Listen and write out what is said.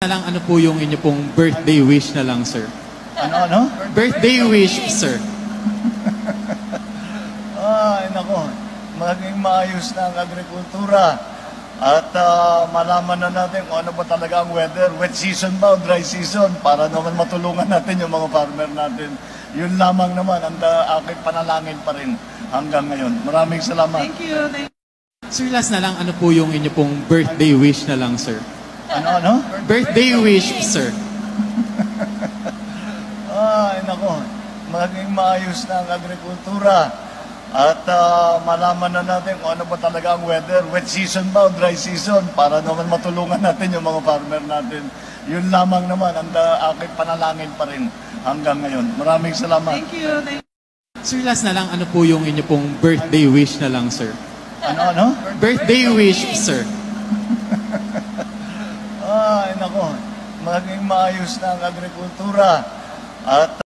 Na lang, ano po yung inyo pong birthday wish na lang, sir? Ano? Birthday wish, sir. Ay, nako. Maging maayos na ang agrikultura. At malaman na natin kung ano ba talaga ang weather. Wet season ba o dry season? Para naman matulungan natin yung mga farmer natin. Yun lamang naman ang aking panalangin pa rin hanggang ngayon. Maraming salamat. Thank you. Sir, last na lang, ano po yung inyo pong birthday wish na lang, sir? Ano? Birthday wish, sir. Ay, nako. Maging maayos na ang agrikultura. At malaman na natin kung ano ba talaga ang weather. Wet season ba o dry season? Para naman matulungan natin yung mga farmer natin. Yun lamang naman ang aking panalangin pa rin hanggang ngayon. Maraming salamat. Thank you. Sir, last na lang, ano po yung inyo pong birthday wish na lang, sir? Ano? Birthday wish, sir. Ay, nako. Maging maayos na ang agrikultura. At